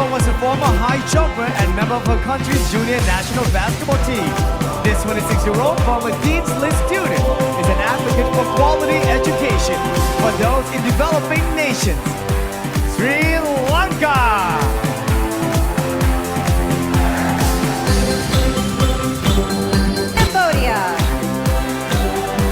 was a former high jumper and member of her country's junior national basketball team. This 26-year-old former Dean's List student is an advocate for quality education for those in developing nations. Sri Lanka!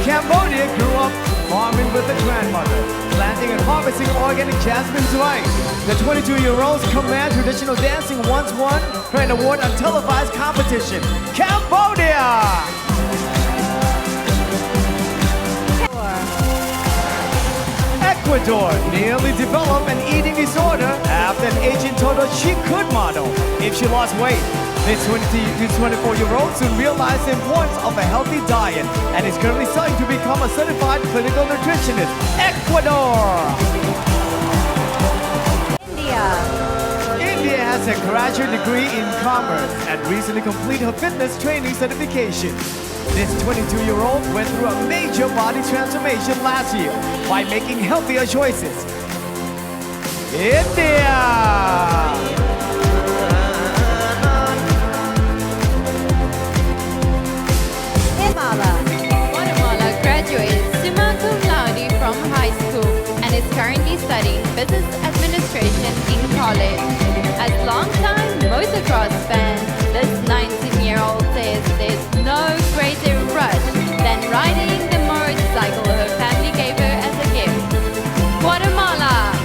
Cambodia grew up farming with a grandmother, planting and harvesting organic jasmine rice. The 22-year-old's command traditional dancing once won her an award on televised competition. Cambodia! Ecuador nearly developed an eating disorder after an agent told her she could model if she lost weight. This 24-year-old soon realized the importance of a healthy diet and is currently studying to become a certified clinical nutritionist. Ecuador! India has a graduate degree in commerce and recently completed her fitness training certification. This 22-year-old went through a major body transformation last year by making healthier choices. India! Guatemala graduated summa cum laude from high school and is currently studying business administration in college. As long-time motocross fan, this 19-year-old says there's no greater rush than riding the motorcycle her family gave her as a gift. Guatemala!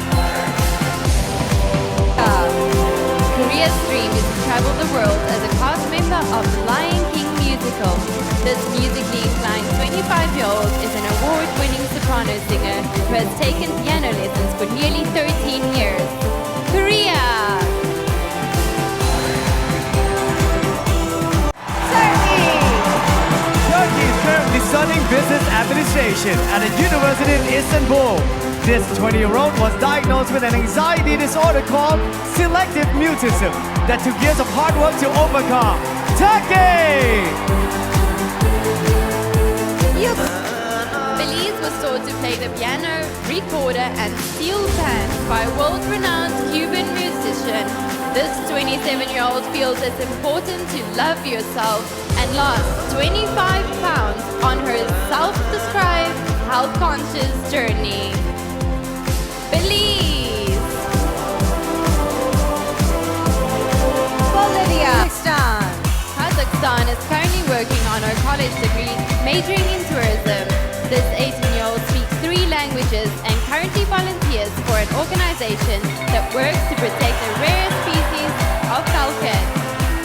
Korea's dream is to travel the world as a cast member of the Lion King musical. This musically inclined 25-year-old is an award-winning soprano singer who has taken piano lessons for nearly 13 years. Korea! Turkey is currently studying business administration at a university in Istanbul. This 20-year-old was diagnosed with an anxiety disorder called selective mutism that took years of hard work to overcome. Turkey! Belize was taught to play the piano, recorder, and steel pan by a world-renowned Cuban musician. This 27-year-old feels it's important to love yourself and lost 25 pounds on her self-described health-conscious journey. Belize! Bolivia. Kazakhstan is currently working on her college degree, majoring in tourism. This 18-year-old speaks 3 languages and currently volunteers for an organization that works to protect the rare species of falcon.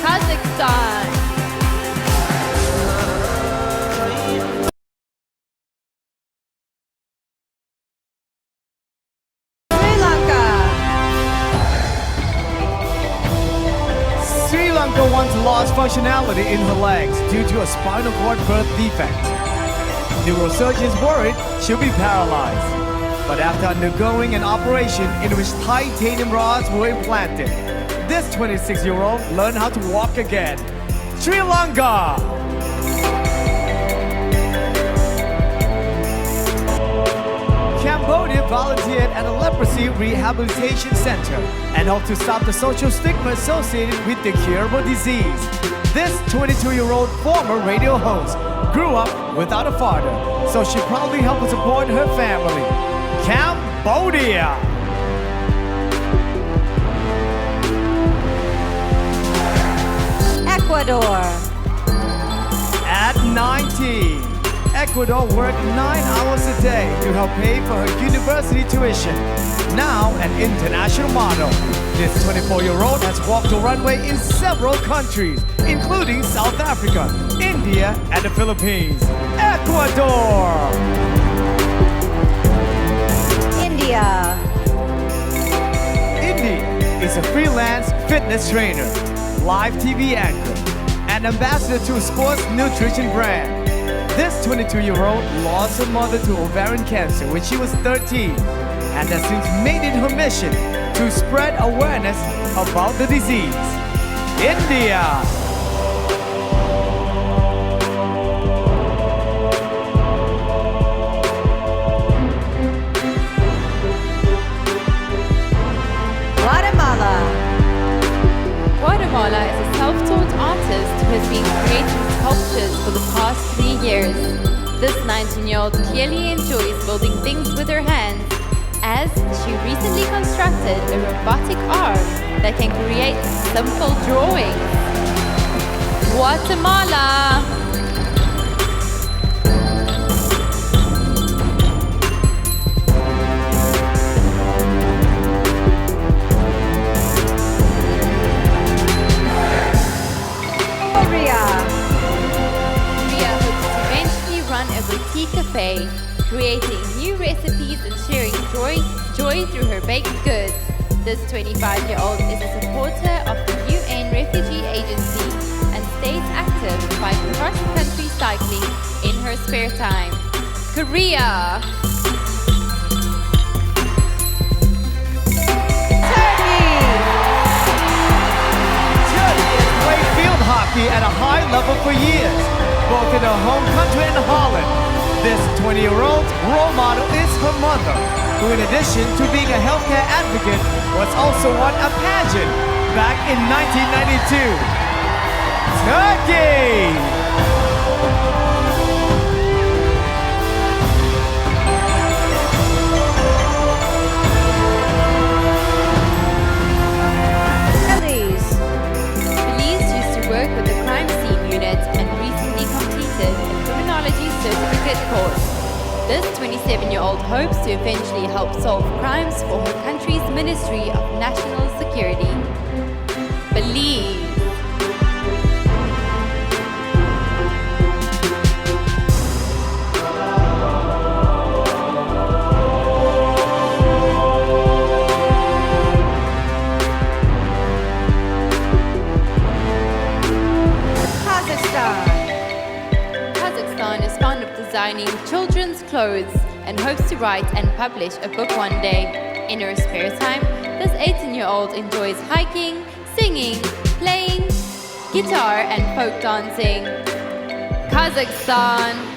Kazakhstan. Sri Lanka. Sri Lanka once lost functionality in her legs due to a spinal cord birth defect. Neurosurgeons worried she'll be paralyzed. But after undergoing an operation in which titanium rods were implanted, this 26-year-old learned how to walk again. Sri Lanka! Cambodia volunteered at a leprosy rehabilitation center and helped to stop the social stigma associated with the curable disease. This 22-year-old former radio host grew up without a father, so she proudly helped support her family. Cambodia! Ecuador. At 19, Ecuador worked 9 hours a day to help pay for her university tuition. Now an international model, this 24-year-old has walked the runway in several countries, including South Africa, India, and the Philippines. Ecuador! India. Indy is a freelance fitness trainer, live TV anchor, and ambassador to a sports nutrition brand. This 22-year-old lost her mother to ovarian cancer when she was 13 and has since made it her mission to spread awareness about the disease. India! Guatemala. years. This 19-year-old clearly enjoys building things with her hands, as she recently constructed a robotic arm that can create simple drawings. Guatemala. Korea. Korea hopes to eventually run a boutique cafe, creating new recipes and sharing joy through her baked goods. This 25-year-old is a supporter of the UN Refugee Agency and stays active by cross-country cycling in her spare time. Korea. Turkey has played field hockey at a high level for years, both in her home country and Holland. This 20-year-old role model is her mother, who in addition to being a healthcare advocate, was also won a pageant back in 1992. Turkey! Belize. Belize used to work with the crime scene unit and recently completed a criminology certificate course. This 27-year-old hopes to eventually help solve crimes for her country's Ministry of National Security. Belize. Kazakhstan is fond of designing children's clothes and hopes to write and publish a book one day. In her spare time, this 18-year-old enjoys hiking, singing, playing guitar and folk dancing. Kazakhstan.